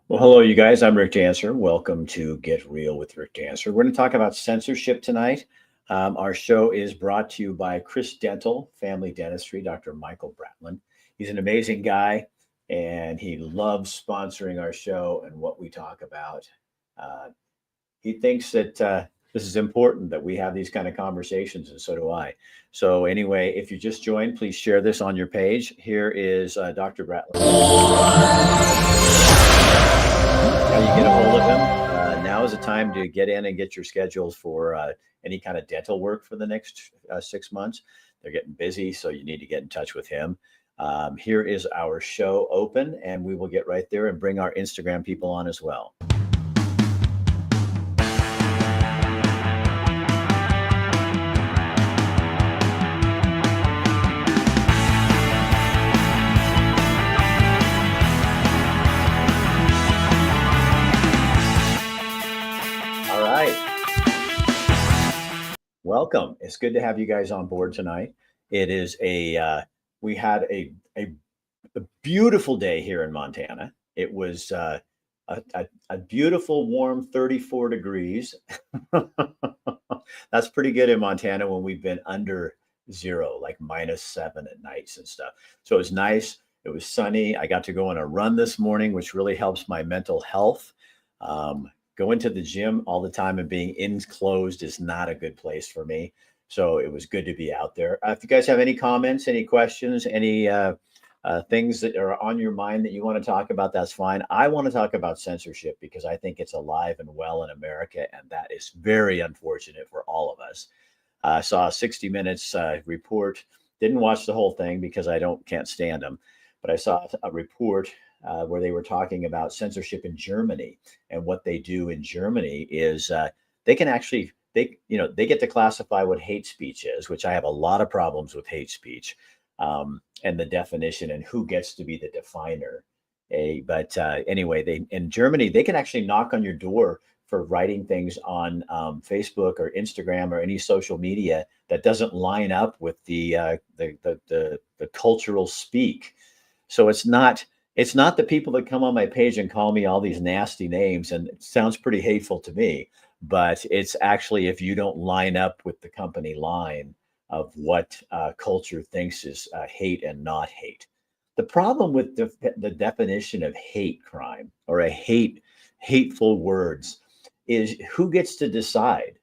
Well, hello, you guys. I'm Rick Dancer. Welcome to Get Real with Rick Dancer. We're going to talk about censorship tonight. Our show is brought to you by Chris Dental, Family Dentistry, Dr. Michael Bratland. He's an amazing guy, and he loves sponsoring our show and what we talk about. Uh, he thinks that this is important that we have these kind of conversations, and so do I. So, anyway, if you just joined, please share this on your page. Here is Dr. Bratland. How you get a hold of him. Now is the time to get in and get your schedules for any kind of dental work for the next 6 months. They're getting busy, so you need to get in touch with him. Here is our show open, and we will get right there and bring our Instagram people on as well. All right. Welcome. It's good to have you guys on board tonight. It is we had a beautiful day here in Montana. It was a beautiful, warm 34 degrees. That's pretty good in Montana when we've been under zero, like -7 at nights and stuff. So it was nice. It was sunny. I got to go on a run this morning, which really helps my mental health. Going to the gym all the time and being enclosed is not a good place for me. So it was good to be out there. If you guys have any comments, any questions, any things that are on your mind that you want to talk about, that's fine. I want to talk about censorship because I think it's alive and well in America, and that is very unfortunate for all of us. I saw a 60 Minutes report. Didn't watch the whole thing because I can't stand them, but I saw a report where they were talking about censorship in Germany, and what they do in Germany is they can actually they get to classify what hate speech is, which I have a lot of problems with hate speech, and the definition and who gets to be the definer. But anyway, they in Germany they can actually knock on your door for writing things on Facebook or Instagram or any social media that doesn't line up with the cultural speak. So it's not the people that come on my page and call me all these nasty names, and it sounds pretty hateful to me, but it's actually if you don't line up with the company line of what culture thinks is hate and not hate. The problem with the definition of hate crime or hateful words is who gets to decide?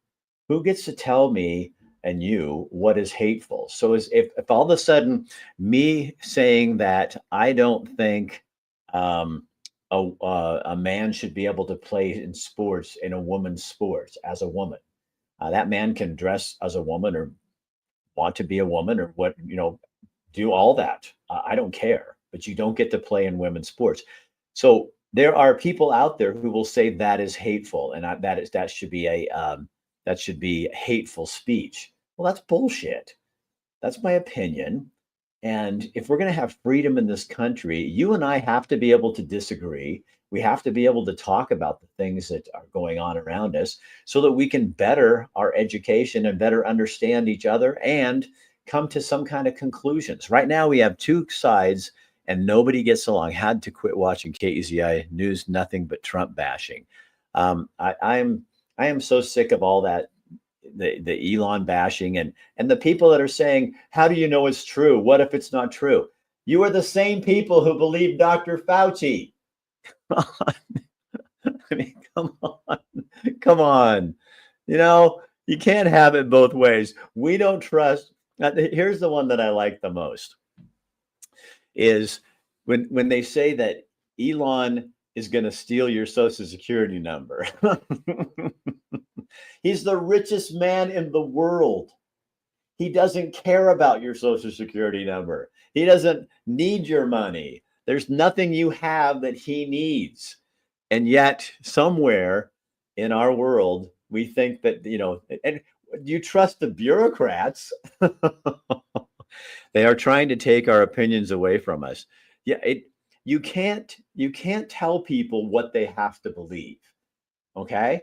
Who gets to tell me and you what is hateful? So is if all of a sudden me saying that I don't think um, a man should be able to play in sports in a woman's sports as a woman, that man can dress as a woman or want to be a woman or what do all that. I don't care, but you don't get to play in women's sports. So there are people out there who will say that is hateful, and that should be that should be hateful speech. Well, that's bullshit. That's my opinion. And if we're going to have freedom in this country, you and I have to be able to disagree. We have to be able to talk about the things that are going on around us so that we can better our education and better understand each other and come to some kind of conclusions. Right now, we have two sides and nobody gets along. Had to quit watching KEZI news, nothing but Trump bashing. I am so sick of all that the Elon bashing and the people that are saying, how do you know it's true? What if it's not true? You are the same people who believe Dr. Fauci. I mean, come on. Come on. You can't have it both ways. We don't trust. Here's the one that I like the most is when they say that Elon is going to steal your social security number. He's the richest man in the world. He doesn't care about your social security number. He doesn't need your money. There's nothing you have that he needs. And yet, somewhere in our world, we think that, and you trust the bureaucrats. They are trying to take our opinions away from us. Yeah, you can't tell people what they have to believe. Okay?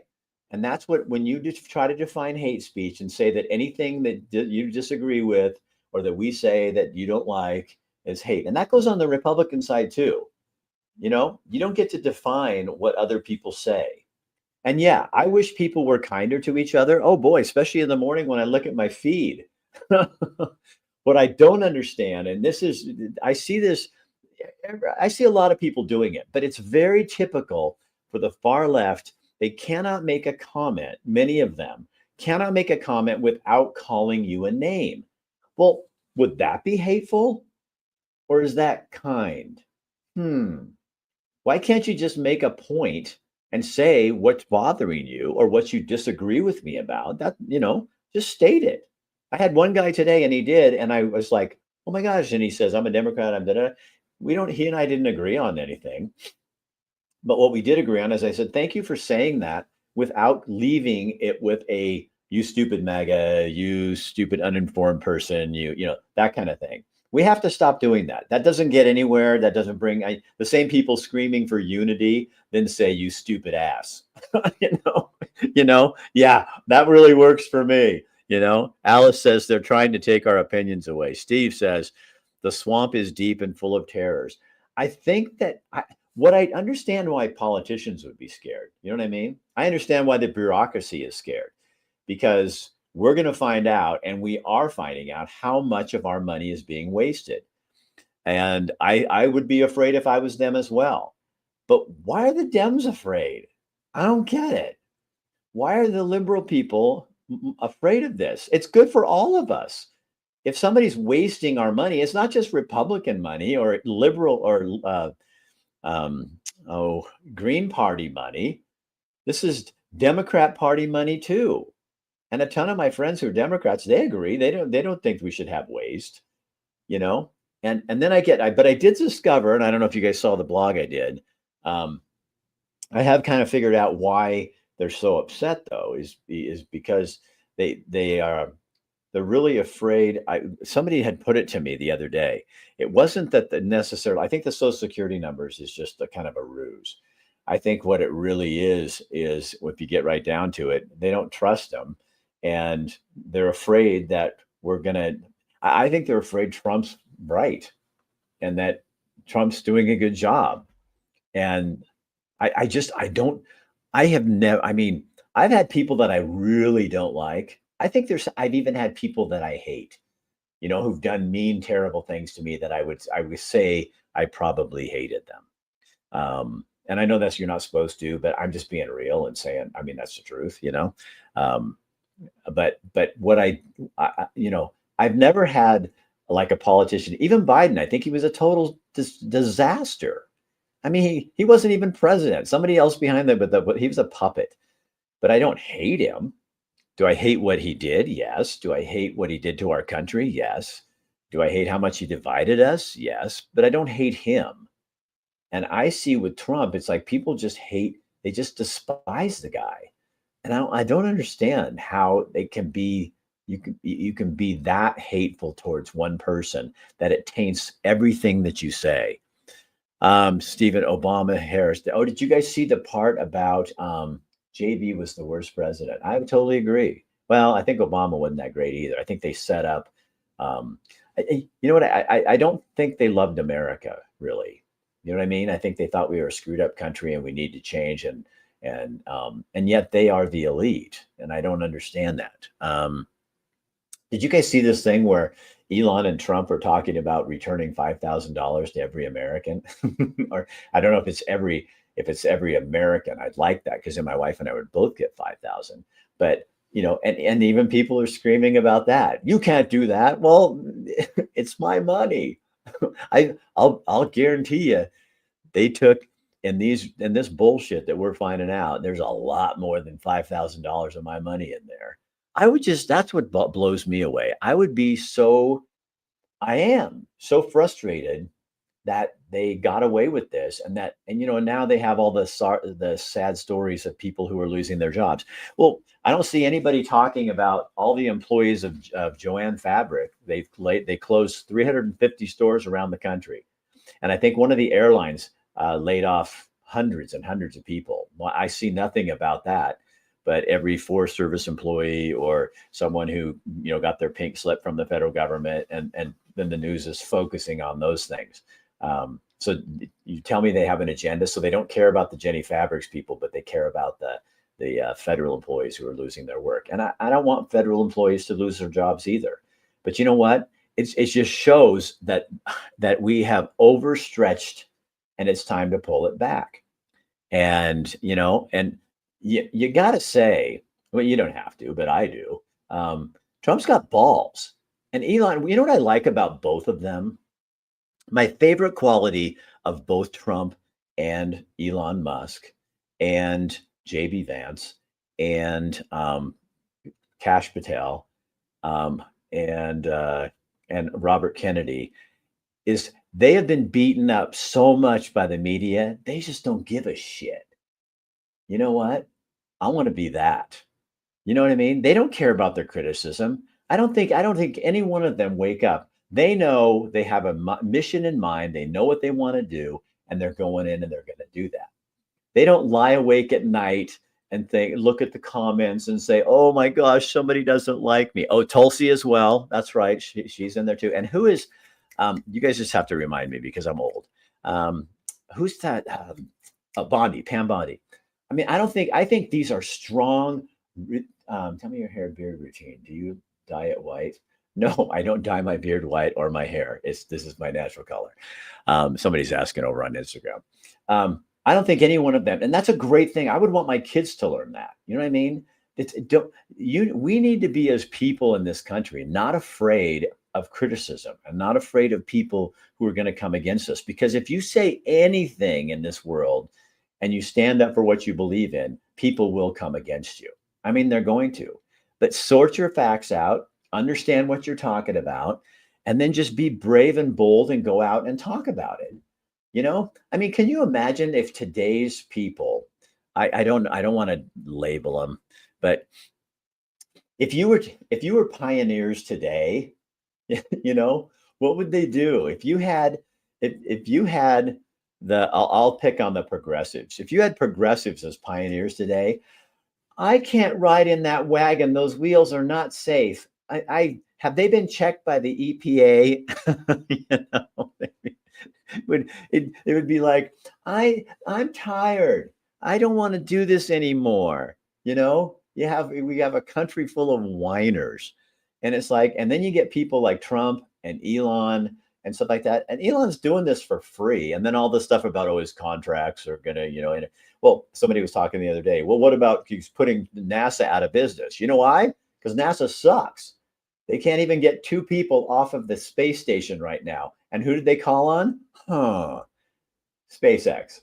And that's when you just try to define hate speech and say that anything that you disagree with or that we say that you don't like is hate. And that goes on the Republican side too. You don't get to define what other people say. And yeah, I wish people were kinder to each other. Oh boy, especially in the morning when I look at my feed. What I don't understand, and this is, I see this, I see a lot of people doing it, but it's very typical for the far left. They cannot make a comment, many of them cannot make a comment without calling you a name. Well, would that be hateful or is that kind? Hmm. Why can't you just make a point and say what's bothering you or what you disagree with me about? Just state it. I had one guy today and he did, and I was like, oh my gosh. And he says, I'm a Democrat, I'm da. He and I didn't agree on anything. But what we did agree on is I said, thank you for saying that without leaving it with a you stupid MAGA, you stupid uninformed person, that kind of thing. We have to stop doing that. That doesn't get anywhere. That doesn't bring the same people screaming for unity, then say you stupid ass. you know, yeah, that really works for me. Alice says they're trying to take our opinions away. Steve says the swamp is deep and full of terrors. I think that what I understand why politicians would be scared. You know what I mean? I understand why the bureaucracy is scared because we're going to find out, and we are finding out how much of our money is being wasted. And I would be afraid if I was them as well. But why are the Dems afraid? I don't get it. Why are the liberal people afraid of this? It's good for all of us. If somebody's wasting our money, it's not just Republican money or liberal or um, Green Party money. This is Democrat Party money too. And a ton of my friends who are Democrats, they agree. They don't think we should have waste, you know. And then but I did discover, and I don't know if you guys saw the blog I did. I have kind of figured out why they're so upset though, is because they're really afraid. Somebody had put it to me the other day. It wasn't that I think the Social Security numbers is just a kind of a ruse. I think what it really is if you get right down to it, they don't trust them, and they're afraid that I think they're afraid Trump's right, and that Trump's doing a good job. And I don't, I have never, I mean, I've had people that I really don't like. I've even had people that I hate, who've done mean, terrible things to me that I would say I probably hated them. And I know you're not supposed to, but I'm just being real and saying, I mean, that's the truth. Um, but what I've never had like a politician, even Biden. I think he was a total disaster. I mean, he wasn't even president. Somebody else behind them, but he was a puppet. But I don't hate him. Do I hate what he did? Yes. Do I hate what he did to our country? Yes. Do I hate how much he divided us? Yes. But I don't hate him. And I see with Trump, it's like people they just despise the guy. And I don't understand how it can be, you can be that hateful towards one person that it taints everything that you say. Stephen Obama Harris. Oh, did you guys see the part about JB was the worst president? I would totally agree. Well, I think Obama wasn't that great either. I think they set up. You know what? I don't think they loved America really. You know what I mean? I think they thought we were a screwed up country and we need to change, and yet they are the elite, and I don't understand that. Did you guys see this thing where Elon and Trump are talking about returning $5,000 to every American? Or I don't know if it's every American. I'd like that because then my wife and I would both get 5,000. But and even people are screaming about that. You can't do that. Well, it's my money. I'll guarantee you they took in this bullshit that we're finding out. There's a lot more than $5,000 of my money in there. That's what blows me away. I am so frustrated that they got away with this, and now they have all the sad stories of people who are losing their jobs. Well, I don't see anybody talking about all the employees of Joanne Fabric. They closed 350 stores around the country, and I think one of the airlines laid off hundreds and hundreds of people. Well, I see nothing about that. But every Forest Service employee or someone who got their pink slip from the federal government, and then the news is focusing on those things. So you tell me they have an agenda. So they don't care about the Jenny Fabrics people, but they care about the federal employees who are losing their work. And I don't want federal employees to lose their jobs either. But you know what? It just shows that we have overstretched, and it's time to pull it back. And and you got to say, well, you don't have to, but I do. Trump's got balls, and Elon. You know what I like about both of them? My favorite quality of both Trump and Elon Musk and JB Vance and Kash Patel um, and Robert Kennedy is they have been beaten up so much by the media, they just don't give a shit. You know what? I want to be that. You know what I mean? They don't care about their criticism. I don't think any one of them wake up. They know they have a mission in mind. They know what they want to do, and they're going in and they're going to do that. They don't lie awake at night and look at the comments and say, "Oh my gosh, somebody doesn't like me." Oh, Tulsi as well. That's right. She's in there too. And who is? You guys just have to remind me because I'm old. Who's that? Bondi, Pam Bondi. I mean, I think these are strong. Tell me your hair beard routine. Do you dye it white? No, I don't dye my beard white or my hair. This is my natural color. Somebody's asking over on Instagram. I don't think any one of them, and that's a great thing. I would want my kids to learn that. You know what I mean? We need to be as people in this country, not afraid of criticism and not afraid of people who are going to come against us. Because if you say anything in this world and you stand up for what you believe in, people will come against you. I mean, they're going to. But sort your facts out, understand what you're talking about, and then just be brave and bold and go out and talk about it. I mean, can you imagine if today's people, I don't want to label them, but if you were pioneers today, what would they do? If you had I'll pick on the progressives. If you had progressives as pioneers today, I can't ride in that wagon. Those wheels are not safe. I have they been checked by the EPA? It would be like, I'm tired. I don't want to do this anymore. We have a country full of whiners. And it's like, and then you get people like Trump and Elon and stuff like that. And Elon's doing this for free. And then all this stuff about, his contracts are gonna, well, somebody was talking the other day. Well, what about he's putting NASA out of business? You know why? Because NASA sucks. They can't even get two people off of the space station right now. And who did they call on? SpaceX,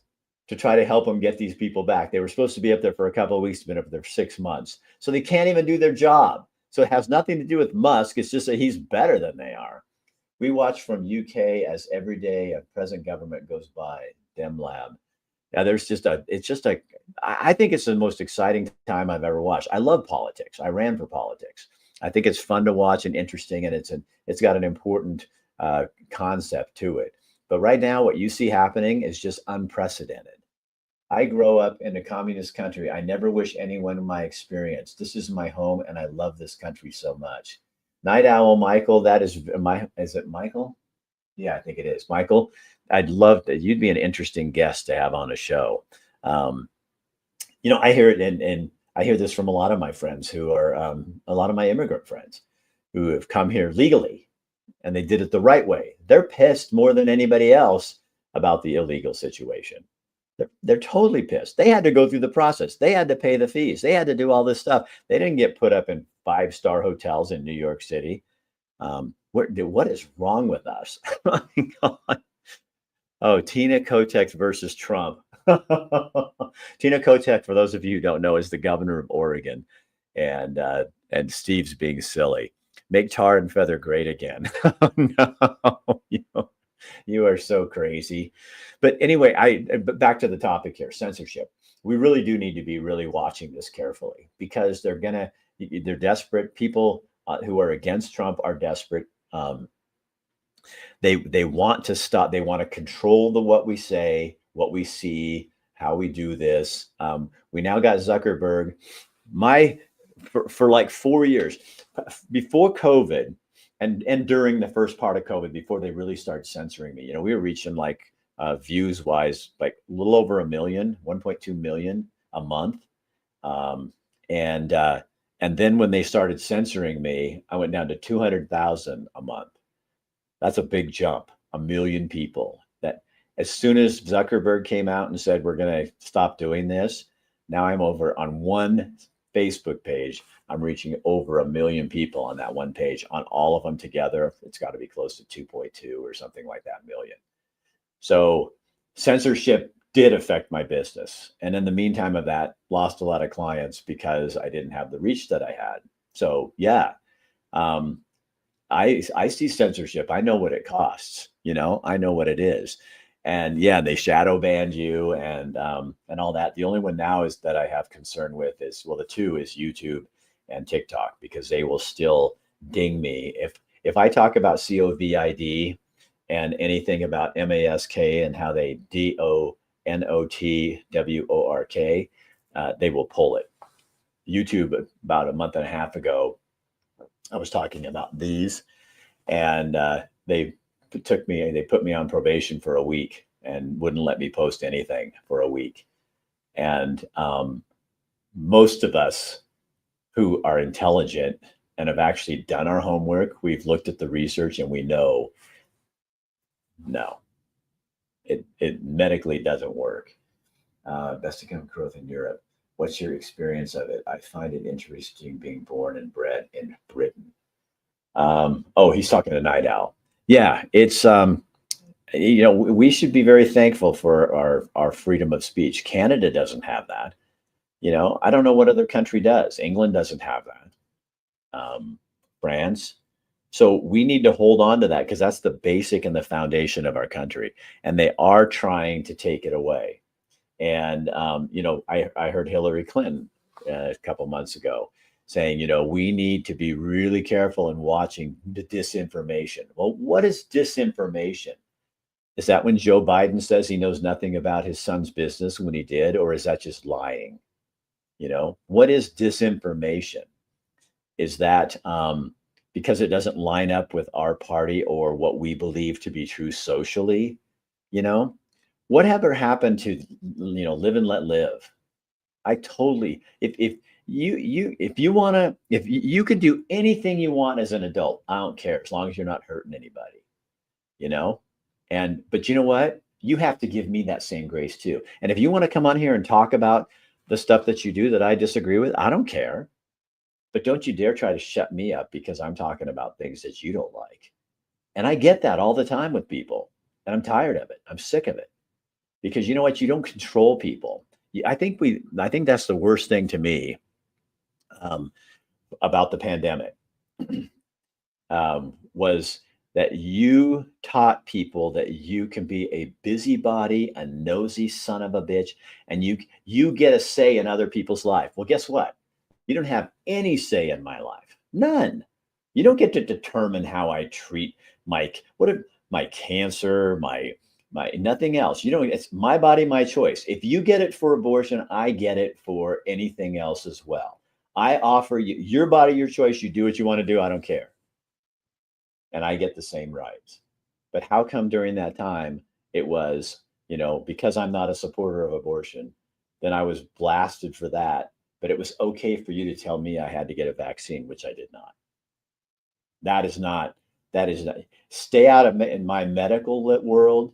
to try to help them get these people back. They were supposed to be up there for a couple of weeks, been up there for 6 months. So they can't even do their job. So it has nothing to do with Musk. It's just that he's better than they are. We watch from UK as every day a present government goes by. Dem Lab. Yeah, I think it's the most exciting time I've ever watched. I love politics. I ran for politics. I think it's fun to watch and interesting, and it's got an important concept to it. But right now, what you see happening is just unprecedented. I grow up in a communist country. I never wish anyone my experience. This is my home, and I love this country so much. Night Owl Michael, is it Michael? Yeah, I think it is. Michael, I'd love that. You'd be an interesting guest to have on a show. I hear it, and I hear this from a lot of my friends who are a lot of my immigrant friends who have come here legally, and they did it the right way. They're pissed more than anybody else about the illegal situation. They're totally pissed. They had to go through the process. They had to pay the fees. They had to do all this stuff. They didn't get put up in 5-star hotels in New York City. What is wrong with us? Oh, my God. Oh, Tina Kotek versus Trump. Tina Kotek, for those of you who don't know, is the governor of Oregon, and Steve's being silly. Make tar and feather great again. No, you are so crazy. But anyway, but back to the topic here, censorship. We really do need to be really watching this carefully because they're desperate. People who are against Trump are desperate. They want to stop. They want to control what we say, what we see, how we do this. We now got Zuckerberg. For like 4 years before COVID and during the first part of COVID, before they really started censoring me, we were reaching like views wise, like a little over a million, 1.2 million a month. Um, and and then when they started censoring me, I went down to 200,000 a month. That's a big jump. A million people. That as soon as Zuckerberg came out and said we're going to stop doing this, now I'm over on one Facebook page. I'm reaching over a million people on that one page. On all of them together, it's got to be close to 2.2 or something like that million. So censorship did affect my business. And in the meantime of that, lost a lot of clients because I didn't have the reach that I had. So yeah, um, I see censorship. I know what it costs. I know what it is. And yeah, they shadow banned you and all that. The only one now is that I have concern with is, well, the two is YouTube and TikTok, because they will still ding me if I talk about COVID and anything about mask and how they DONOTWORK, they will pull it. YouTube, about a month and a half ago, I was talking about these, and they put me on probation for a week and wouldn't let me post anything for a week. And most of us who are intelligent and have actually done our homework, we've looked at the research and we know, no, it medically doesn't work. Best economic growth in Europe. What's your experience of it? I find it interesting being born and bred in Britain. Oh, he's talking to Night Owl. Yeah, it's we should be very thankful for our freedom of speech. Canada doesn't have that. I don't know what other country does. England doesn't have that. France. So we need to hold on to that because that's the basic and the foundation of our country. And they are trying to take it away. And I heard Hillary Clinton a couple months ago saying, we need to be really careful in watching the disinformation. Well, what is disinformation? Is that when Joe Biden says he knows nothing about his son's business when he did, or is that just lying? What is disinformation? Is that because it doesn't line up with our party or what we believe to be true socially? Whatever happened to live and let live? I totally, if you can do anything you want as an adult, I don't care, as long as you're not hurting anybody, you know? But you know what? You have to give me that same grace too. And if you want to come on here and talk about the stuff that you do that I disagree with, I don't care. But don't you dare try to shut me up because I'm talking about things that you don't like. And I get that all the time with people. And I'm tired of it. I'm sick of it. Because you know what? You don't control people. I think that's the worst thing to me about the pandemic was that you taught people that you can be a busybody, a nosy son of a bitch, and you get a say in other people's life. Well, guess what? You don't have any say in my life. None. You don't get to determine how I treat my cancer, my nothing else. It's my body, my choice. If you get it for abortion, I get it for anything else as well. I offer you your body, your choice. You do what you want to do. I don't care. And I get the same rights. But how come during that time it was, because I'm not a supporter of abortion, then I was blasted for that. But it was okay for you to tell me I had to get a vaccine, which I did not. That is not. Stay out of in my medical world.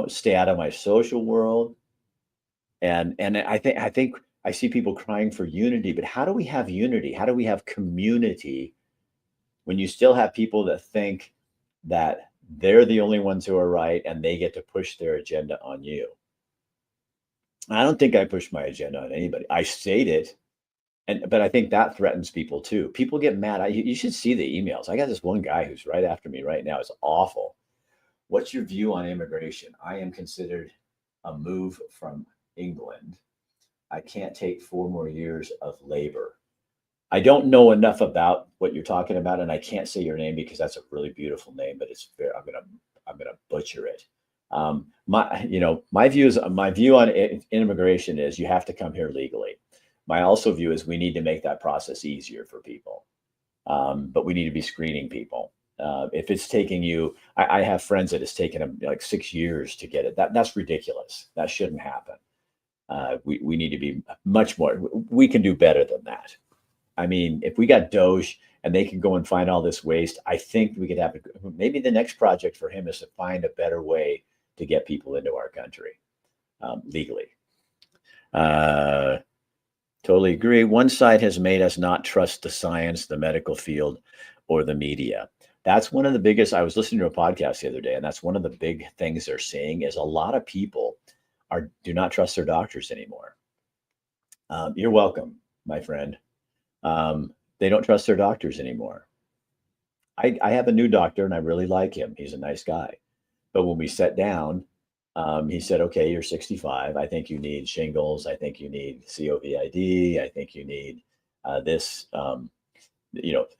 Stay out of my social world. And I think I see people crying for unity, but how do we have unity? How do we have community when you still have people that think that they're the only ones who are right and they get to push their agenda on you? I don't think I push my agenda on anybody. I state it, but I think that threatens people too. People get mad. You should see the emails. I got this one guy who's right after me right now. It's awful. What's your view on immigration? I am considered a move from England. I can't take 4 more years of labor. I don't know enough about what you're talking about, and I can't say your name because that's a really beautiful name, but I'm gonna butcher it. My view on immigration is you have to come here legally. My also view is we need to make that process easier for people, but we need to be screening people. If it's taking you, I have friends that it's taken them like 6 years to get it. That's ridiculous. That shouldn't happen. We need to be much more. We can do better than that. I mean, if we got Doge and they can go and find all this waste, I think we could have maybe the next project for him is to find a better way to get people into our country legally. Uh, Totally agree. One side has made us not trust the science, the medical field, or the media. That's one of the biggest. I was listening to a podcast the other day, and that's one of the big things they're seeing is a lot of people do not trust their doctors anymore. You're welcome, my friend. They don't trust their doctors anymore. I have a new doctor, and I really like him. He's a nice guy. But when we sat down, he said, "Okay, you're 65. I think you need shingles. I think you need COVID. I think you need this."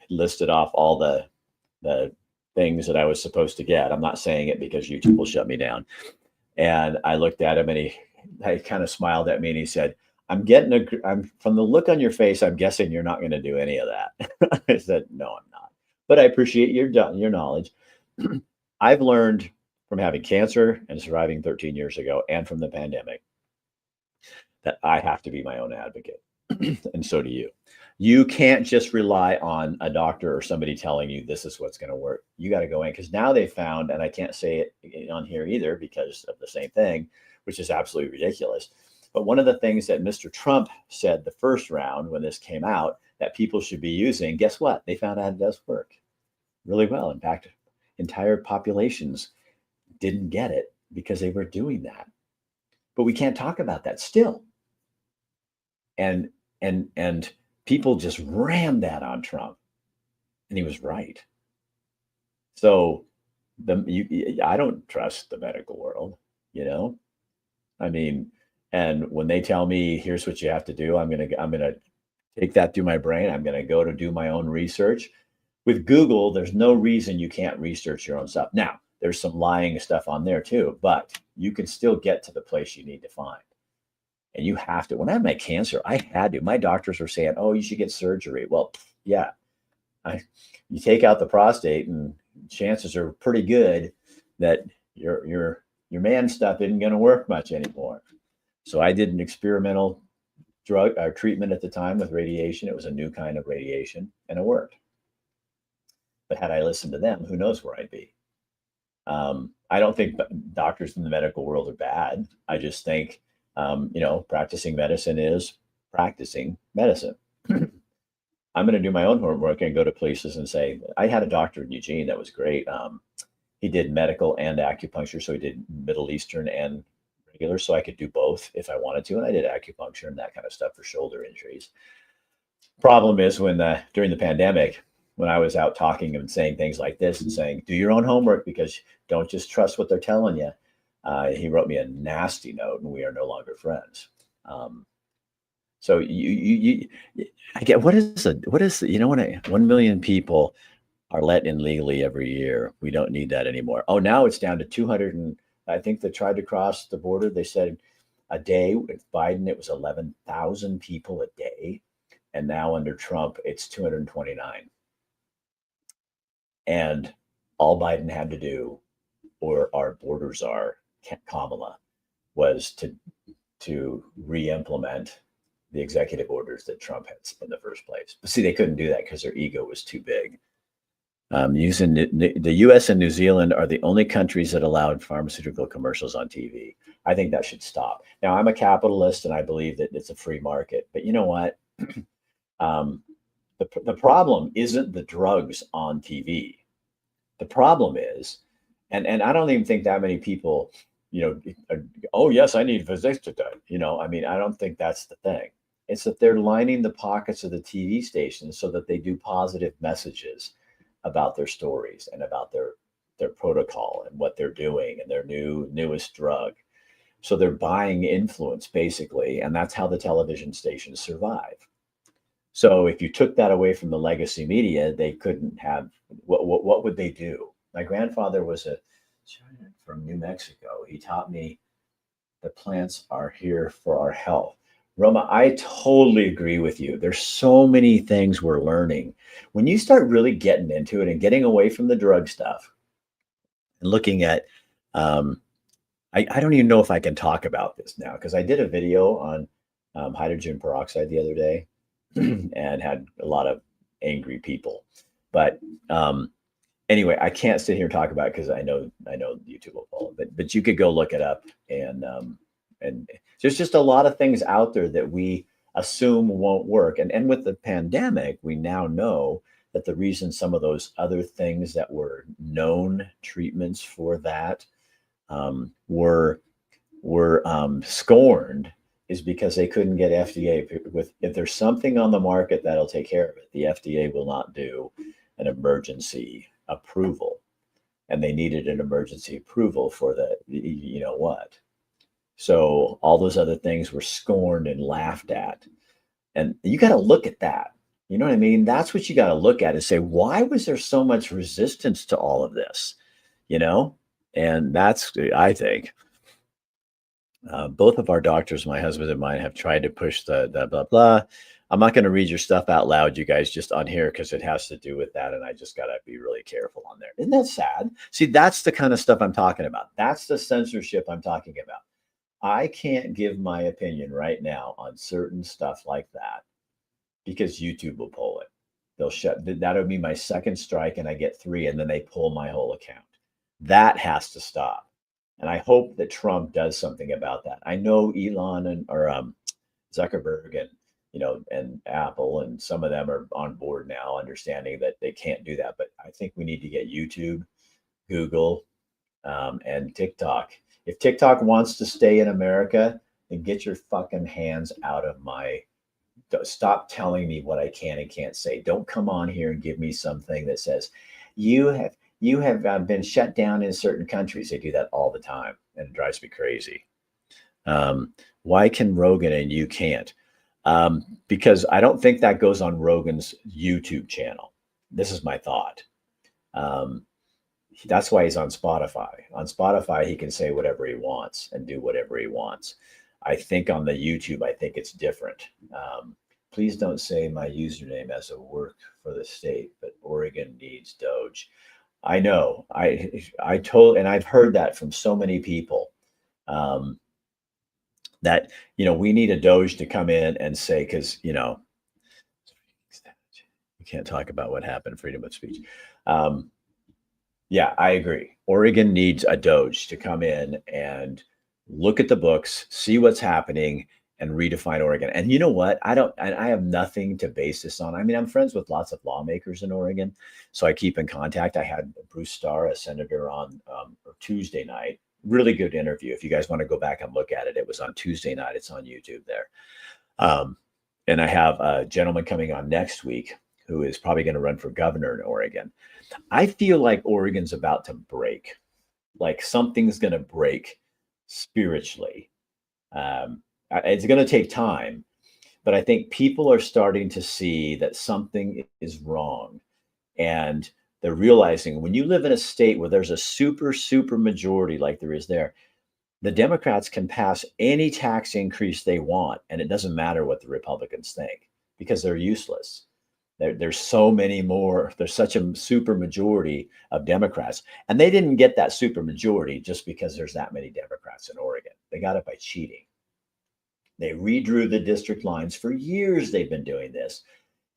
Listed off all the things that I was supposed to get. I'm not saying it because YouTube will shut me down. And I looked at him, and I kind of smiled at me, and he said, I'm from the look on your face, I'm guessing you're not going to do any of that." I said, "No, I'm not, but I appreciate your knowledge." I've learned from having cancer and surviving 13 years ago and from the pandemic that I have to be my own advocate. And so do you. You can't just rely on a doctor or somebody telling you this is what's going to work. You got to go in because now they found, and I can't say it on here either because of the same thing, which is absolutely ridiculous. But one of the things that Mr. Trump said the first round when this came out that people should be using, guess what? They found out it does work really well. In fact, entire populations didn't get it because they were doing that. But we can't talk about that still. And people just rammed that on Trump, and he was right. So I don't trust the medical world, you know. I mean, and when they tell me here's what you have to do, I'm gonna take that through my brain. I'm gonna go to do my own research. With Google, there's no reason you can't research your own stuff. Now, there's some lying stuff on there too, but you can still get to the place you need to find. And you have to. When I had my cancer, I had to. My doctors were saying, "Oh, you should get surgery." Well, yeah, you take out the prostate, and chances are pretty good that your man stuff isn't going to work much anymore. So I did an experimental drug treatment at the time with radiation. It was a new kind of radiation, and it worked. But had I listened to them, who knows where I'd be? I don't think doctors in the medical world are bad. I just think practicing medicine is practicing medicine. I'm going to do my own homework and go to places and say, I had a doctor in Eugene that was great. He did medical and acupuncture. So he did Middle Eastern and regular. So I could do both if I wanted to. And I did acupuncture and that kind of stuff for shoulder injuries. Problem is during the pandemic, when I was out talking and saying things like this and saying, do your own homework because don't just trust what they're telling you. He wrote me a nasty note, and we are no longer friends. So I get what is when 1 million people are let in legally every year, we don't need that anymore. Oh, now it's down to 200, and I think they tried to cross the border. They said a day with Biden it was 11,000 people a day, and now under Trump it's 229. And all Biden had to do, or our borders are, Kamala, was to re-implement the executive orders that Trump had in the first place. But see, they couldn't do that because their ego was too big. Using the U.S. and New Zealand are the only countries that allowed pharmaceutical commercials on TV. I think that should stop. Now, I'm a capitalist, and I believe that it's a free market. But you know what? The problem isn't the drugs on TV. The problem is, and I don't even think that many people, oh yes, I need Vasectotin. I don't think that's the thing. It's that they're lining the pockets of the TV stations so that they do positive messages about their stories and about their protocol and what they're doing and their newest drug. So they're buying influence basically, and that's how the television stations survive. So if you took that away from the legacy media, they couldn't have what would they do? My grandfather was from New Mexico. He taught me the plants are here for our health. Roma, I totally agree with you. There's so many things we're learning. When you start really getting into it and getting away from the drug stuff and looking at, um, I don't even know if I can talk about this now because I did a video on hydrogen peroxide the other day and had a lot of angry people. But anyway, I can't sit here and talk about it because I know YouTube will follow. But you could go look it up, and there's just a lot of things out there that we assume won't work. And with the pandemic, we now know that the reason some of those other things that were known treatments for that were scorned is because they couldn't get FDA with if there's something on the market that'll take care of it, the FDA will not do an emergency approval, and they needed an emergency approval for the you know what. So all those other things were scorned and laughed at, and you got to look at that. You know what I mean? That's what you got to look at and say, why was there so much resistance to all of this? You know, and that's I think both of our doctors, my husband and mine, have tried to push the blah blah. I'm not going to read your stuff out loud, you guys, just on here because it has to do with that, and I just got to be really careful on there. Isn't that sad? See, that's the kind of stuff I'm talking about. That's the censorship I'm talking about. I can't give my opinion right now on certain stuff like that because YouTube will pull it. They'll shut. That'll be my second strike, and I get three, and then they pull my whole account. That has to stop. And I hope that Trump does something about that. I know Elon and or Zuckerberg and and Apple and some of them are on board now, understanding that they can't do that. But I think we need to get YouTube, Google, and TikTok. If TikTok wants to stay in America, then get your fucking hands out of my. Stop telling me what I can and can't say. Don't come on here and give me something that says you have been shut down in certain countries. They do that all the time, and it drives me crazy. Why can Rogan and you can't? Because I don't think that goes on Rogan's YouTube channel. This is my thought. That's why he's on Spotify. On Spotify, he can say whatever he wants and do whatever he wants. I think on the YouTube, I think it's different. Please don't say my username as a work for the state, but Oregon needs Doge. I know. I told, and I've heard that from so many people. That we need a Doge to come in and say, because you can't talk about what happened, freedom of speech. Yeah, I agree. Oregon needs a Doge to come in and look at the books, see what's happening, and redefine Oregon. And you know what? I have nothing to base this on. I mean, I'm friends with lots of lawmakers in Oregon, so I keep in contact. I had Bruce Starr, a senator, on Tuesday night. Really good interview. If you guys want to go back and look at it, it was on Tuesday night. It's on YouTube there. And I have a gentleman coming on next week who is probably going to run for governor in Oregon. I feel like Oregon's about to break. Like something's going to break spiritually. It's going to take time, but I think people are starting to see that something is wrong. And they're realizing when you live in a state where there's a super majority like there is there, the Democrats can pass any tax increase they want, and it doesn't matter what the Republicans think because they're useless. There's so many more. There's such a super majority of Democrats, and they didn't get that super majority just because there's that many Democrats in Oregon. They got it by cheating. They redrew the district lines. For years they've been doing this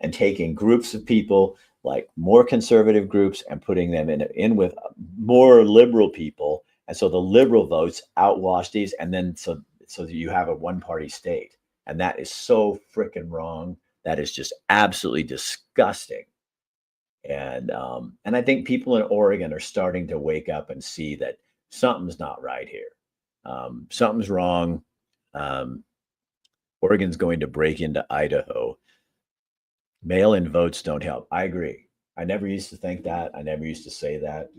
and taking groups of people, like more conservative groups, and putting them in with more liberal people. And so the liberal votes outwash these, and then so that you have a one-party state. And that is so freaking wrong. That is just absolutely disgusting. And I think people in Oregon are starting to wake up and see that something's not right here. Something's wrong. Oregon's going to break into Idaho. Mail-in votes don't help. I agree. I never used to think that. I never used to say that.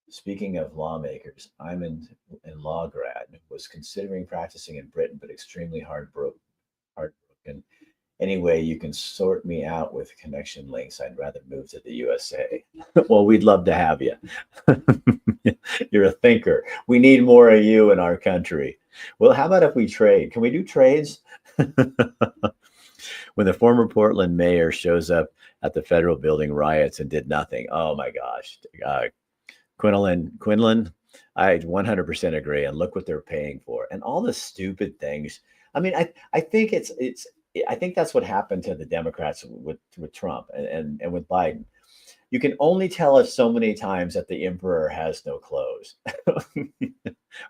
Speaking of lawmakers, I'm in law grad, was considering practicing in Britain, but extremely heartbroken. Anyway, you can sort me out with connection links. I'd rather move to the USA. Well, we'd love to have you. You're a thinker. We need more of you in our country. Well, how about if we trade? Can we do trades? When the former Portland mayor shows up at the federal building riots and did nothing. Oh my gosh. Quinlan, I 100% agree. And look what they're paying for and all the stupid things. I mean, I think I think that's what happened to the Democrats with Trump and with Biden. You can only tell us so many times that the emperor has no clothes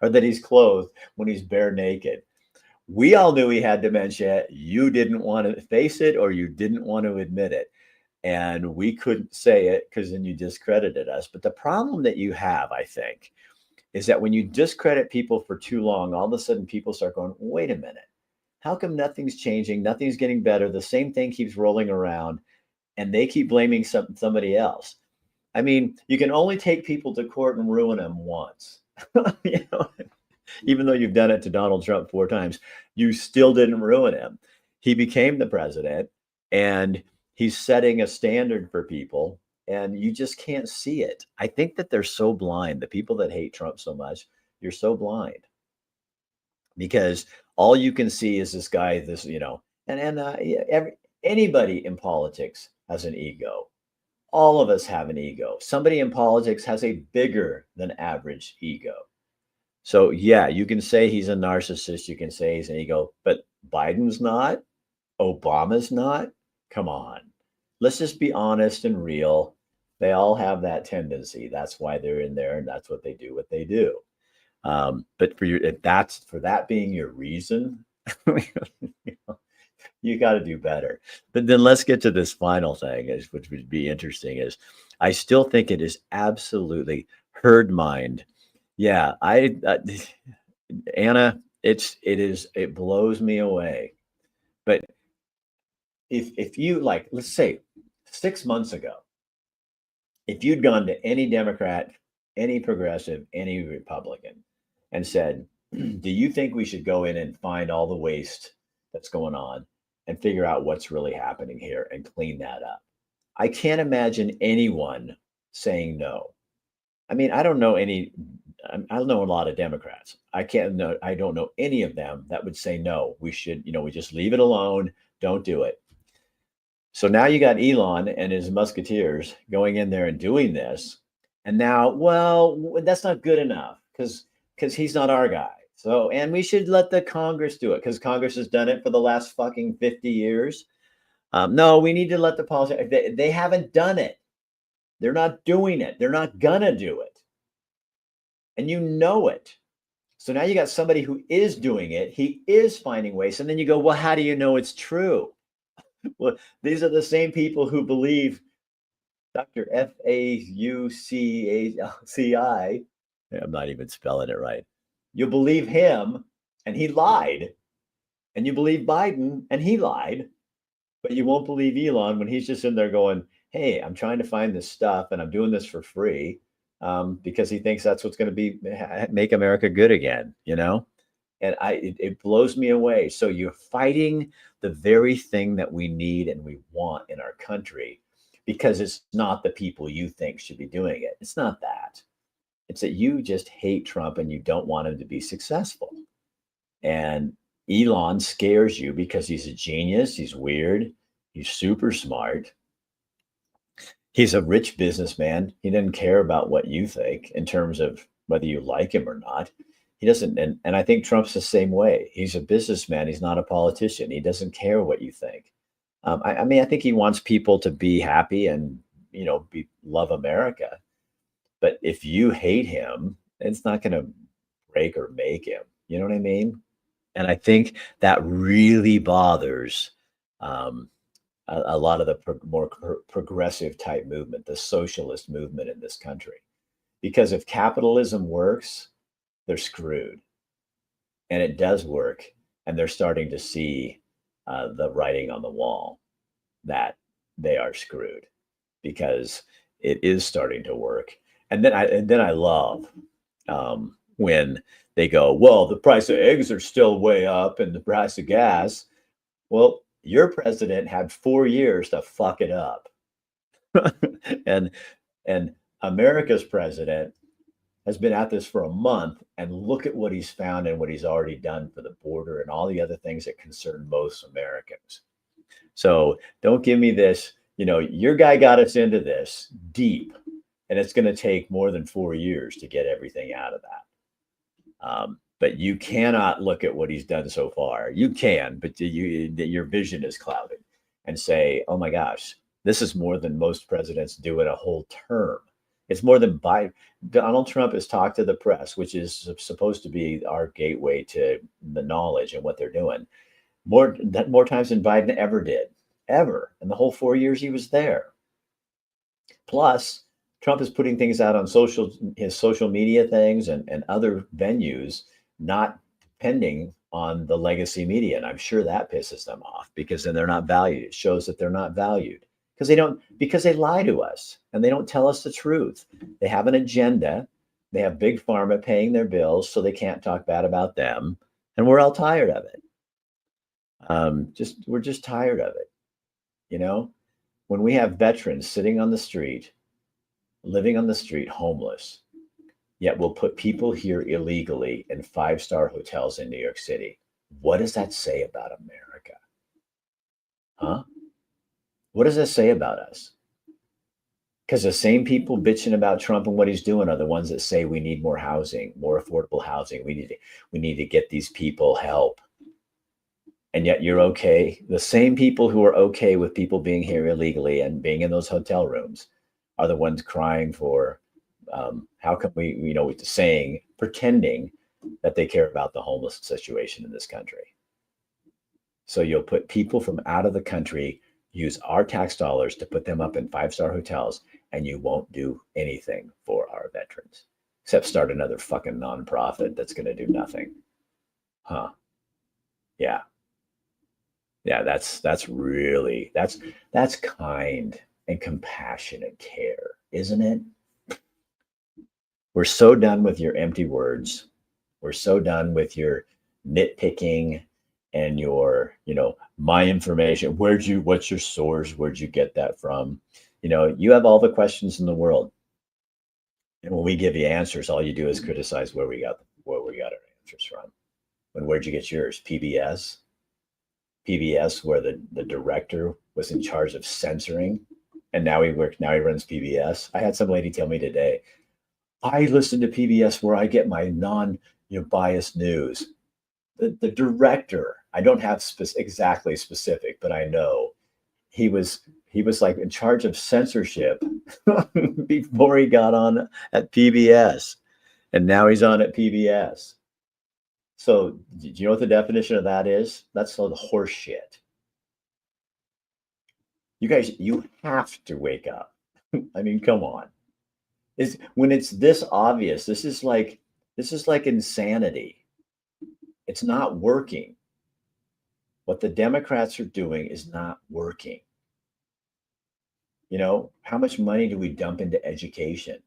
or that he's clothed when he's bare naked. We all knew he had dementia. You didn't want to face it or you didn't want to admit it. And we couldn't say it because then you discredited us. But the problem that you have, I think, is that when you discredit people for too long, all of a sudden people start going, wait a minute. How come nothing's changing? Nothing's getting better. The same thing keeps rolling around and they keep blaming somebody else. I mean, you can only take people to court and ruin them once. you know, even though you've done it to Donald Trump 4 times, you still didn't ruin him. He became the president and he's setting a standard for people and you just can't see it. I think that they're so blind. The people that hate Trump so much, you're so blind because all you can see is this guy, anybody in politics has an ego. All of us have an ego. Somebody in politics has a bigger than average ego. So yeah, you can say he's a narcissist, you can say he's an ego, but Biden's not, Obama's not. Come on. Let's just be honest and real. They all have that tendency. That's why they're in there and that's what they do what they do. But if that's for that being your reason, you got to do better. But then let's get to this final thing, which would be interesting. Is I still think it is absolutely herd mind. Yeah, Anna, it blows me away. But if you like, let's say 6 months ago, if you'd gone to any Democrat, any progressive, any Republican, and said, "Do you think we should go in and find all the waste that's going on and figure out what's really happening here and clean that up?" I can't imagine anyone saying no. I mean, I don't know a lot of Democrats. I don't know any of them that would say no. We should, we just leave it alone. Don't do it. So now you got Elon and his musketeers going in there and doing this. And now, well, that's not good enough because he's not our guy. So, and we should let the Congress do it because Congress has done it for the last fucking 50 years. No, we need to let the policy. They haven't done it. They're not doing it. They're not gonna do it. And you know it. So now you got somebody who is doing it. He is finding ways. And then you go, well, how do you know it's true? Well, these are the same people who believe Dr. Fauci. I'm not even spelling it right. You believe him and he lied. And you believe Biden and he lied. But you won't believe Elon when he's just in there going, hey, I'm trying to find this stuff and I'm doing this for free because he thinks that's what's going to make America good again, And it blows me away. So you're fighting the very thing that we need and we want in our country because it's not the people you think should be doing it. It's not that. It's that you just hate Trump and you don't want him to be successful. And Elon scares you because he's a genius. He's weird. He's super smart. He's a rich businessman. He doesn't care about what you think in terms of whether you like him or not. He doesn't. And I think Trump's the same way. He's a businessman. He's not a politician. He doesn't care what you think. I mean, I think he wants people to be happy and, love America. But if you hate him, it's not going to break or make him. You know what I mean? And I think that really bothers a lot of the more progressive type movement, the socialist movement in this country. Because if capitalism works, they're screwed. And it does work. And they're starting to see the writing on the wall that they are screwed because it is starting to work. And then I love when they go, well, the price of eggs are still way up and the price of gas. Well, your president had 4 years to fuck it up. and America's president has been at this for a month, and look at what he's found and what he's already done for the border and all the other things that concern most Americans. So don't give me this, your guy got us into this deep, and it's going to take more than 4 years to get everything out of that. But you cannot look at what he's done so far. You can, but your vision is clouded and say, oh my gosh, this is more than most presidents do in a whole term. It's more than Biden. Donald Trump has talked to the press, which is supposed to be our gateway to the knowledge and what they're doing. More times than Biden ever did, ever, in the whole 4 years he was there. Plus, Trump is putting things out on his social media things and other venues, not depending on the legacy media. And I'm sure that pisses them off, because then they're not valued. It shows that they're not valued because they lie to us and they don't tell us the truth. They have an agenda. They have big pharma paying their bills, so they can't talk bad about them. And we're all tired of it. We're just tired of it. When we have veterans sitting on the street, living on the street, homeless, yet we'll put people here illegally in 5-star hotels in New York City. What does that say about America? Huh? What does that say about us? Because the same people bitching about Trump and what he's doing are the ones that say we need more housing, more affordable housing. We need to get these people help. And yet you're okay. The same people who are okay with people being here illegally and being in those hotel rooms are the ones crying for, how come we, pretending that they care about the homeless situation in this country. So you'll put people from out of the country, use our tax dollars to put them up in 5-star hotels, and you won't do anything for our veterans except start another fucking nonprofit that's going to do nothing. Huh? Yeah. Yeah, that's kind and compassionate care, isn't it? We're so done with your empty words. We're so done with your nitpicking and your, my information. What's your source? Where'd you get that from? You have all the questions in the world. And when we give you answers, all you do is criticize where we got our answers from. And where'd you get yours? PBS? PBS, where the director was in charge of censoring, and now he runs PBS. I had some lady tell me today, I listen to PBS where I get my biased news. The director, I don't have exactly specific, but I know he was like in charge of censorship before he got on at PBS, and now he's on at PBS. So do you know what the definition of that is? That's all the horse shit. You guys, you have to wake up. I mean, come on. When it's this obvious, this is like insanity. It's not working. What the Democrats are doing is not working. How much money do we dump into education?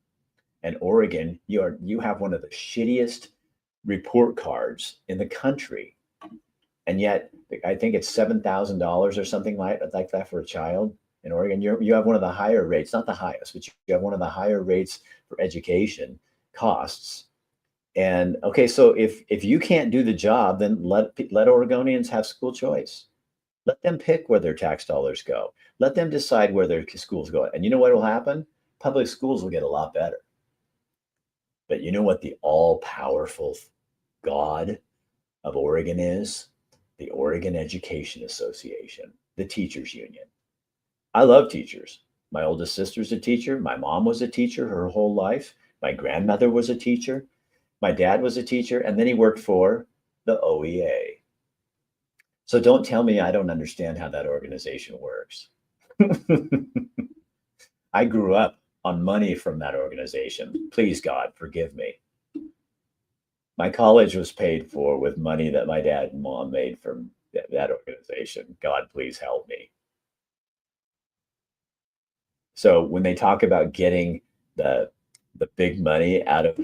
And Oregon, you have one of the shittiest report cards in the country, and yet I think it's $7,000 or something like that for a child in Oregon. You have one of the higher rates, not the highest, but you have one of the higher rates for education costs. And okay, so if you can't do the job, then let Oregonians have school choice. Let them pick where their tax dollars go. Let them decide where their schools go. And you know what will happen? Public schools will get a lot better. But you know what the all-powerful God of Oregon is? The Oregon Education Association, the teachers union. I love teachers. My oldest sister's a teacher. My mom was a teacher her whole life. My grandmother was a teacher. My dad was a teacher, and then he worked for the OEA. So don't tell me I don't understand how that organization works. I grew up on money from that organization. Please, God, forgive me. My college was paid for with money that my dad and mom made from that organization. God, please help me. So when they talk about getting the big money out of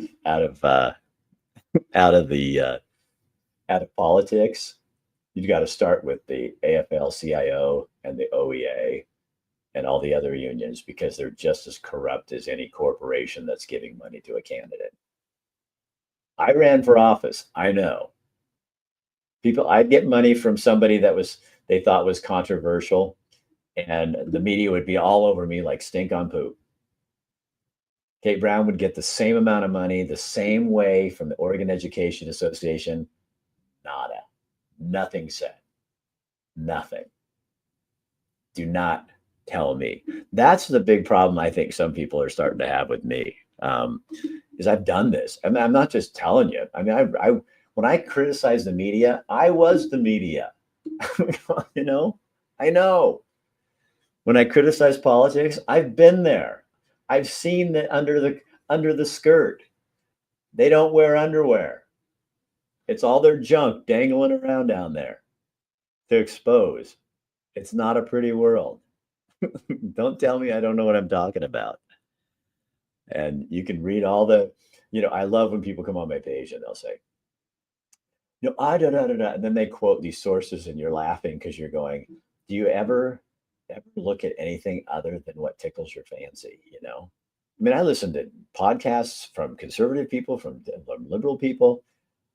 politics, you've got to start with the AFL-CIO and the OEA and all the other unions, because they're just as corrupt as any corporation that's giving money to a candidate. I ran for office. I know. People, I'd get money from somebody that was they thought was controversial, and the media would be all over me like stink on poop. Kate Brown would get the same amount of money the same way from the Oregon Education Association. Nada. Nothing said. Nothing. Do not tell me. That's the big problem I think some people are starting to have with me. Is I've done this. I mean, I'm not just telling you. I mean, I when I criticize the media, I was the media. you know, I know. When I criticize politics, I've been there. I've seen that under the skirt. They don't wear underwear. It's all their junk dangling around down there to expose. It's not a pretty world. Don't tell me I don't know what I'm talking about. And you can read all I love when people come on my page and they'll say, I da da da da, and then they quote these sources and you're laughing because you're going, do you ever look at anything other than what tickles your fancy? I mean, I listen to podcasts from conservative people, from liberal people.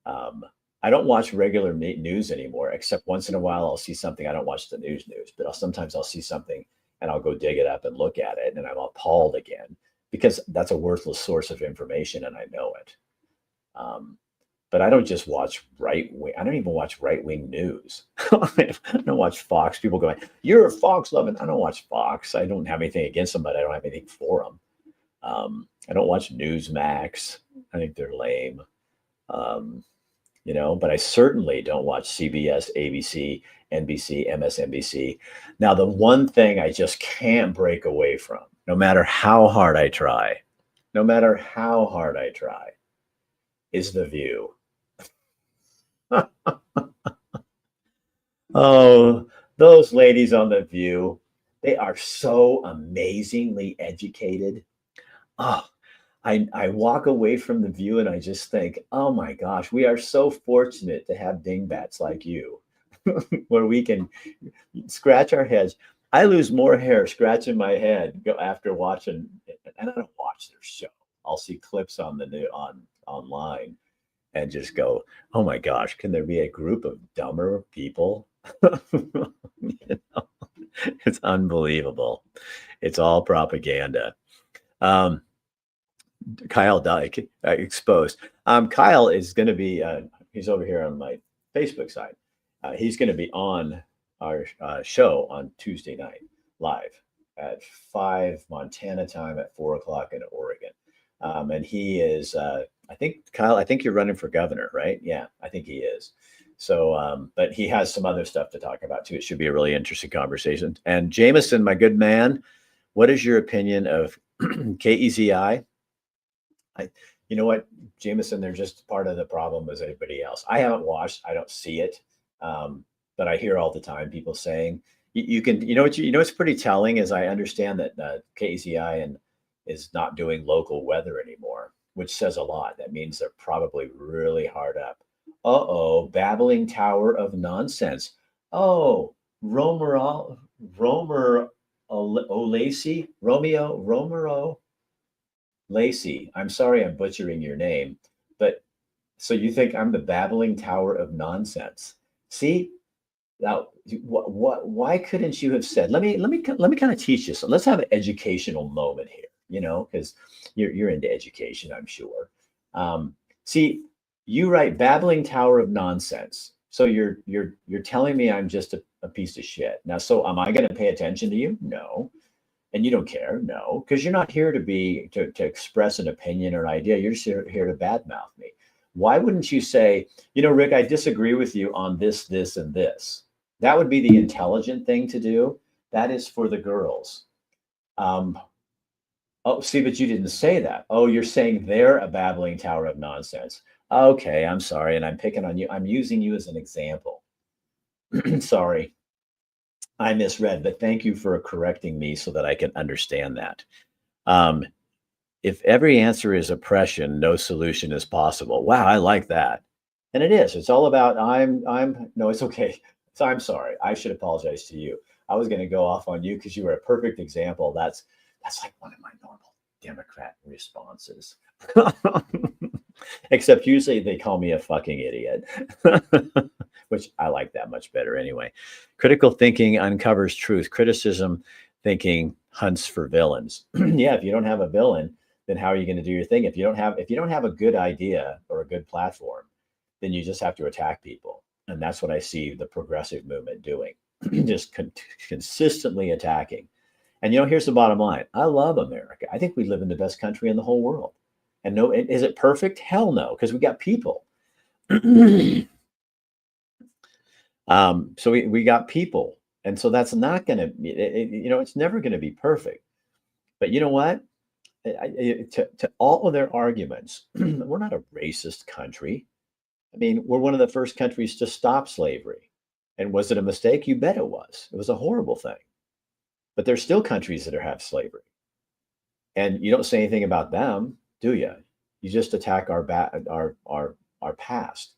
Um, I don't watch regular news anymore, except once in a while I'll see something. I don't watch the news, but sometimes I'll see something and I'll go dig it up and look at it, and I'm appalled again because that's a worthless source of information, and I know it. Um, but I don't just watch right wing. I don't even watch right wing news. I don't watch Fox. People going, "You're a Fox loving." I don't watch Fox. I don't have anything against them, but I don't have anything for them. I don't watch Newsmax. I think they're lame. Um, but I certainly don't watch CBS, ABC, NBC, MSNBC. Now, the one thing I just can't break away from, no matter how hard I try, no matter how hard I try, is The View. Oh, those ladies on The View, they are so amazingly educated. Oh, I walk away from The View and I just think, oh my gosh, we are so fortunate to have dingbats like you, where we can scratch our heads. I lose more hair scratching my head after watching, and I don't watch their show. I'll see clips on the new on online and just go, oh my gosh, can there be a group of dumber people? You know, it's unbelievable. It's all propaganda. Um, Kyle Dyke exposed. Kyle is going to be, he's over here on my Facebook side. He's going to be on our show on Tuesday night live at 5 Montana time at 4 o'clock in Oregon. And he is, I think, Kyle, I think you're running for governor, right? Yeah, I think he is. So, but he has some other stuff to talk about too. It should be a really interesting conversation. And Jameson, my good man, what is your opinion of KEZI? You know what, Jameson, they're just part of the problem as everybody else. I haven't watched, I don't see it, but I hear all the time people saying you can. What's pretty telling is I understand that KZI and is not doing local weather anymore, which says a lot. That means they're probably really hard up. Uh-oh, babbling tower of nonsense. Oh, Romer O'Lacey, Romero Lacey, I'm sorry I'm butchering your name, but so you think I'm the babbling tower of nonsense? See, now why couldn't you have said, let me kind of teach you. So let's have an educational moment here, because you're into education, I'm sure. See, you write babbling tower of nonsense. So you're telling me I'm just a piece of shit. Now, so am I going to pay attention to you? No. And you don't care, no, because you're not here to express an opinion or an idea. You're just here to badmouth me. Why wouldn't you say, Rick, I disagree with you on this, this, and this? That would be the intelligent thing to do. That is for the girls. Oh, see, but you didn't say that. Oh, you're saying they're a babbling tower of nonsense. Okay, I'm sorry, and I'm picking on you. I'm using you as an example. Sorry. I misread, but thank you for correcting me so that I can understand that. Um, if every answer is oppression, no solution is possible. Wow, I like that. And it is. It's all about no, it's okay. So I'm sorry. I should apologize to you. I was going to go off on you because you were a perfect example. That's like one of my normal Democrat responses. Except usually they call me a fucking idiot, which I like that much better anyway. Critical thinking uncovers truth. Criticism thinking hunts for villains. Yeah, if you don't have a villain, then how are you going to do your thing? If you don't have a good idea or a good platform, then you just have to attack people. And that's what I see the progressive movement doing. Just consistently attacking. And here's the bottom line. I love America. I think we live in the best country in the whole world. And no, is it perfect? Hell no, because we got people. So we got people. And so that's not going to, it's never going to be perfect. But you know what? To all of their arguments, we're not a racist country. I mean, we're one of the first countries to stop slavery. And was it a mistake? You bet it was. It was a horrible thing. But there's still countries that have slavery. And you don't say anything about them, do you? You just attack our past.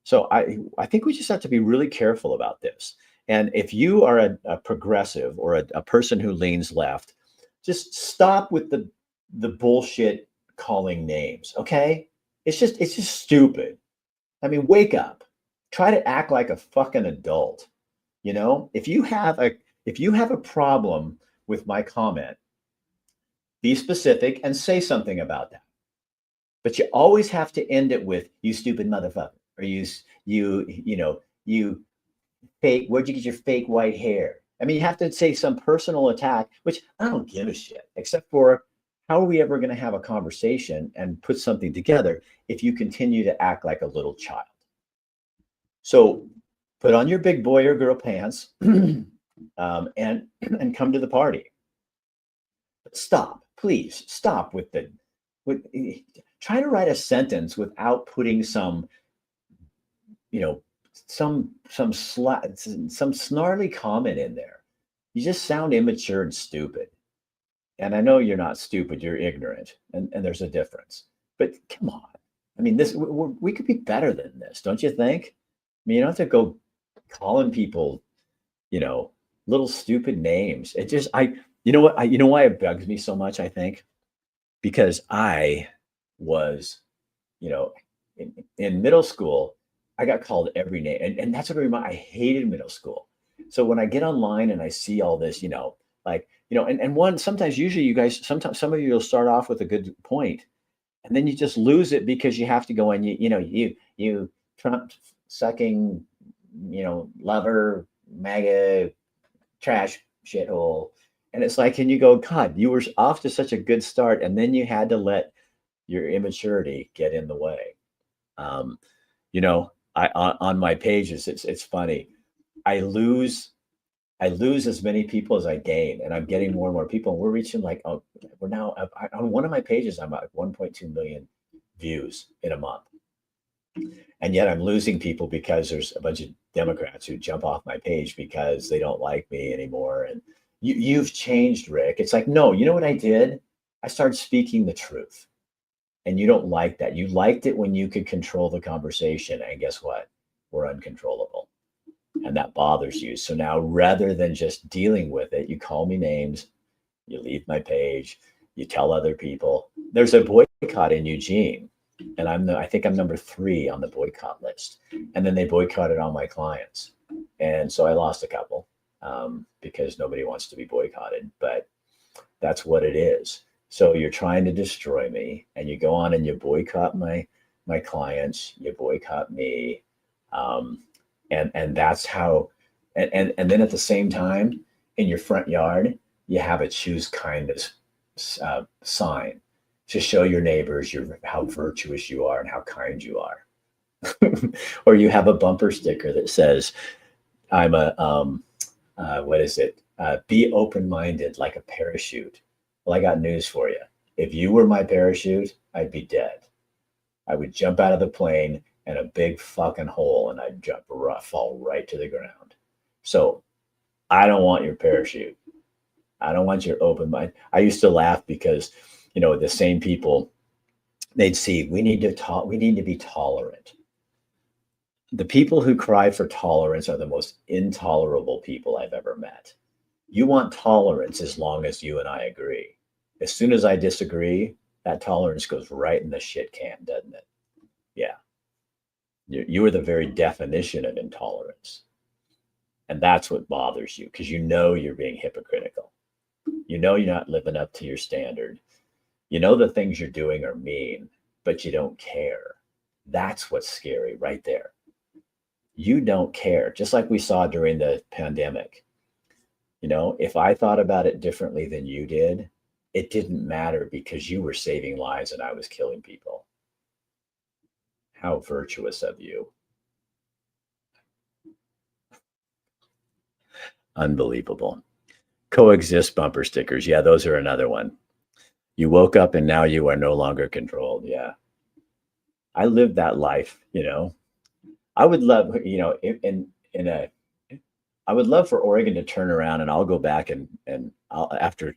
So I think we just have to be really careful about this. And if you are a progressive or a person who leans left, just stop with the bullshit calling names, okay? It's just stupid. I mean, wake up. Try to act like a fucking adult. If you have a problem with my comment, be specific and say something about that. But you always have to end it with "you stupid motherfucker," or you fake. Where'd you get your fake white hair? I mean, you have to say some personal attack, which I don't give a shit. Except for, how are we ever going to have a conversation and put something together if you continue to act like a little child? So put on your big boy or girl pants and come to the party. But stop, please stop with try to write a sentence without putting some snarly comment in there. You just sound immature and stupid. And I know you're not stupid, you're ignorant, and there's a difference. But come on, I mean, we could be better than this, don't you think? I mean, you don't have to go calling people, little stupid names. It just, you know why it bugs me so much, I think? Because I was, in middle school, I got called every name. And that's what I hated middle school. So when I get online and I see all this, sometimes usually you guys, sometimes some of you will start off with a good point and then you just lose it because you have to go and you Trump sucking, lover, MAGA, trash shithole. And it's like, and you go, God, you were off to such a good start. And then you had to let your immaturity get in the way. On my pages, it's funny. I lose as many people as I gain, and I'm getting more and more people. And we're reaching we're now on one of my pages, I'm at 1.2 million views in a month. And yet I'm losing people because there's a bunch of Democrats who jump off my page because they don't like me anymore. And you've changed, Rick. It's like, no, you know what I did? I started speaking the truth. And you don't like that. You liked it when you could control the conversation. And guess what? We're uncontrollable. And that bothers you. So now rather than just dealing with it, you call me names, you leave my page, you tell other people. There's a boycott in Eugene. And I think I'm number 3 on the boycott list. And then they boycotted all my clients. And so I lost a couple because nobody wants to be boycotted. But that's what it is. So you're trying to destroy me, and you go on and you boycott my clients, you boycott me. And that's how, and then at the same time, in your front yard, you have a choose kindness sign to show your neighbors how virtuous you are and how kind you are. Or you have a bumper sticker that says, I'm be open-minded like a parachute. Well, I got news for you. If you were my parachute, I'd be dead. I would jump out of the plane in a big fucking hole and I'd fall right to the ground. So I don't want your parachute. I don't want your open mind. I used to laugh because, the same people, they'd see, we need to be tolerant. The people who cry for tolerance are the most intolerable people I've ever met. You want tolerance as long as you and I agree. As soon as I disagree, that tolerance goes right in the shit can, doesn't it? Yeah. You are the very definition of intolerance. And that's what bothers you because you know you're being hypocritical. You know you're not living up to your standard. You know the things you're doing are mean, but you don't care. That's what's scary right there. You don't care, just like we saw during the pandemic. If I thought about it differently than you did, it didn't matter because you were saving lives and I was killing people. How virtuous of you. Unbelievable. Coexist bumper stickers. Yeah, those are another one. You woke up and now you are no longer controlled. Yeah. I lived that life. I would love, in a I would love for Oregon to turn around and I'll go back and I'll after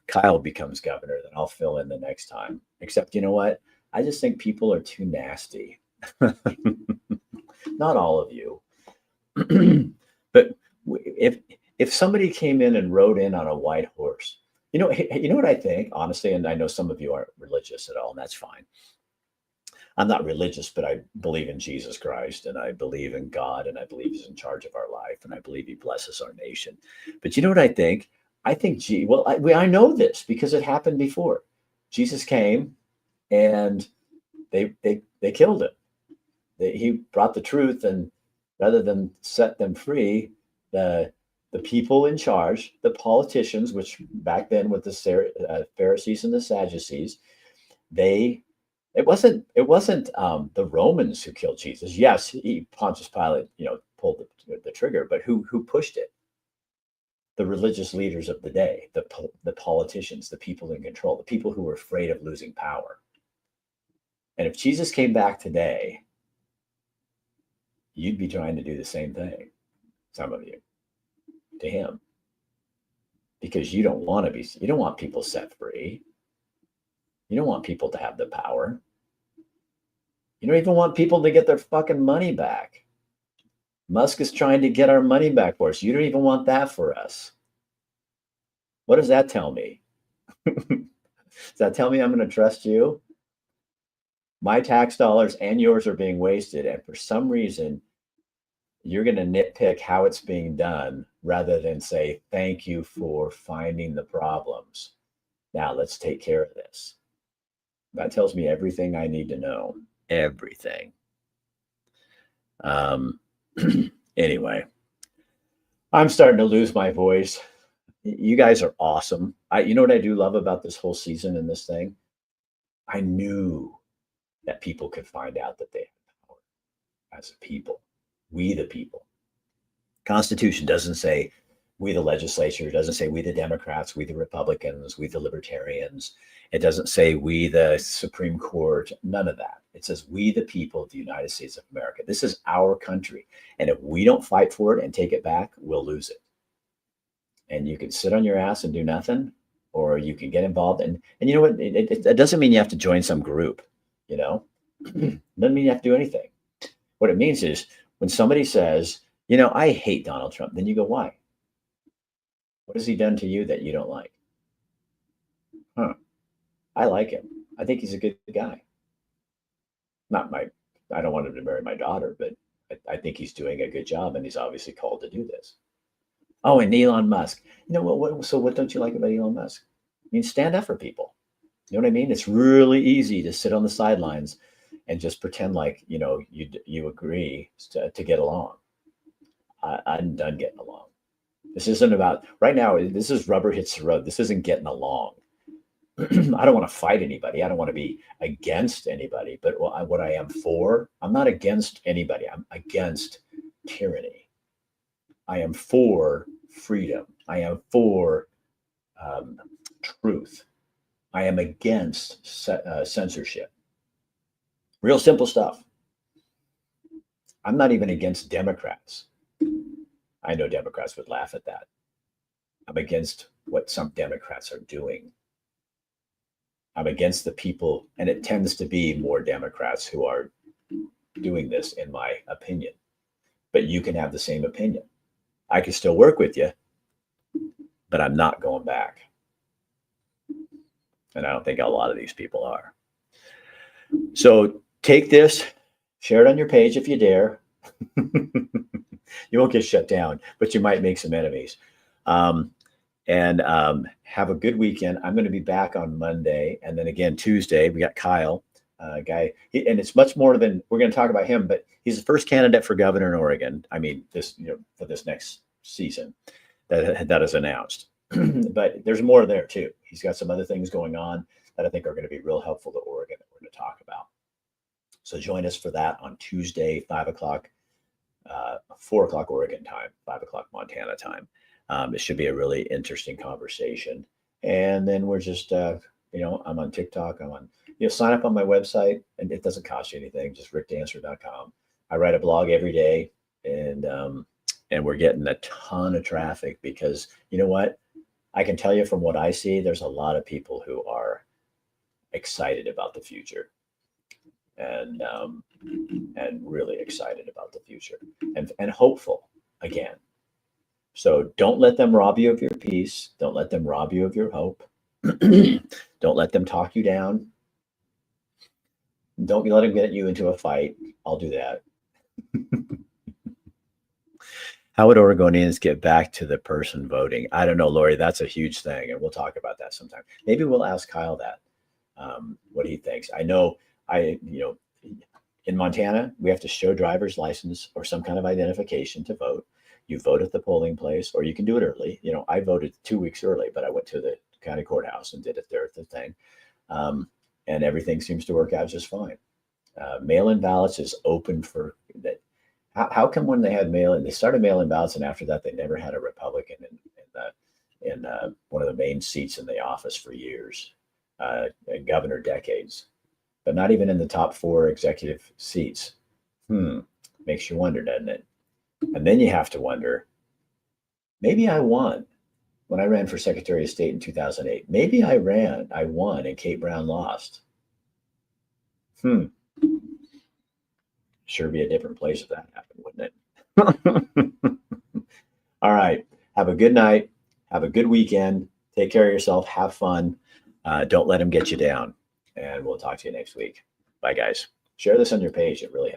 Kyle becomes governor, then I'll fill in the next time. Except you know what? I just think people are too nasty. Not all of you, but if somebody came in and rode in on a white horse, you know what I think honestly, and I know some of you aren't religious at all, and that's fine. I'm not religious, but I believe in Jesus Christ and I believe in God and I believe he's in charge of our life and I believe he blesses our nation. But you know what I think? I think, I know this because it happened before. Jesus came and they killed him. He brought the truth, and rather than set them free, the the people in charge, the politicians, which back then with the Pharisees and the Sadducees, they it wasn't the Romans who killed Jesus. Yes, Pontius Pilate, pulled the trigger, but who pushed it? The religious leaders of the day, the politicians, the people in control, the people who were afraid of losing power. And if Jesus came back today, you'd be trying to do the same thing, some of you, to him, because you don't want people set free. You don't want people to have the power. You don't even want people to get their fucking money back. Musk is trying to get our money back for us. You don't even want that for us. What does that tell me? Does that tell me I'm going to trust you? My tax dollars and yours are being wasted. And for some reason, you're going to nitpick how it's being done rather than say, thank you for finding the problems. Now let's take care of this. That tells me everything I need to know. Everything. Anyway, I'm starting to lose my voice. You guys are awesome. You know what I do love about this whole season and this thing? I knew that people could find out that they have power as a people. We the people. Constitution doesn't say we the legislature, it doesn't say we the Democrats, we the Republicans, we the Libertarians. It doesn't say we the Supreme Court, none of that. It says we the people of the United States of America. This is our country. And if we don't fight for it and take it back, we'll lose it. And you can sit on your ass and do nothing, or you can get involved. And you know what? It doesn't mean you have to join some group, Doesn't mean you have to do anything. What it means is when somebody says, I hate Donald Trump, then you go, why? What has he done to you that you don't like? I like him. I think he's a good guy. I don't want him to marry my daughter, but I think he's doing a good job and he's obviously called to do this. Oh, and Elon Musk. So what don't you like about Elon Musk? I mean, stand up for people. You know what I mean? It's really easy to sit on the sidelines and just pretend like, you agree to get along. I'm done getting along. This isn't about, right now, this is rubber hits the road. This isn't getting along. I don't want to fight anybody. I don't want to be against anybody. But what I am for, I'm not against anybody. I'm against tyranny. I am for freedom. I am for truth. I am against censorship. Real simple stuff. I'm not even against Democrats. I know Democrats would laugh at that. I'm against what some Democrats are doing. I'm against the people, and it tends to be more Democrats who are doing this, in my opinion. But you can have the same opinion. I can still work with you, but I'm not going back. And I don't think a lot of these people are. So Take this, share it on your page if you dare. You won't get shut down, but you might make some enemies. Um, and have a good weekend. I'm going to be back on Monday, and then again Tuesday. We got Kyle, guy, and it's much more than we're going to talk about him. But he's the first candidate for governor in Oregon. I mean, for this next season that is announced. But there's more there too. He's got some other things going on that I think are going to be real helpful to Oregon that we're going to talk about. So join us for that on Tuesday, 5 o'clock, 4 o'clock Oregon time, 5 o'clock Montana time. It should be a really interesting conversation. And then we're just, I'm on TikTok. I'm on, sign up on my website, and it doesn't cost you anything. Just rickdancer.com. I write a blog every day, and we're getting a ton of traffic because you know what? I can tell you from what I see, there's a lot of people who are excited about the future. And really excited about the future and hopeful again. So don't let them rob you of your peace. Don't let them rob you of your hope. Don't let them talk you down. Don't let them get you into a fight. I'll do that. How would Oregonians get back to the person voting? I don't know, Lori. That's a huge thing, and we'll talk about that sometime. Maybe we'll ask Kyle that, what he thinks. I know in Montana, we have to show driver's license or some kind of identification to vote. You vote at the polling place, or you can do it early. I voted 2 weeks early, but I went to the county courthouse and did it there at the thing. And everything seems to work out just fine. Mail-in ballots is open for that. How come when they had they started mail-in ballots, and after that, they never had a Republican in one of the main seats in the office for years, governor decades, but not even in the top 4 executive seats. Makes you wonder, doesn't it? And then you have to wonder, maybe I won when I ran for Secretary of State in 2008. Maybe I won, and Kate Brown lost. Sure be a different place if that happened, wouldn't it? All right. Have a good night. Have a good weekend. Take care of yourself. Have fun. Don't let them get you down. And we'll talk to you next week. Bye, guys. Share this on your page. It really helps.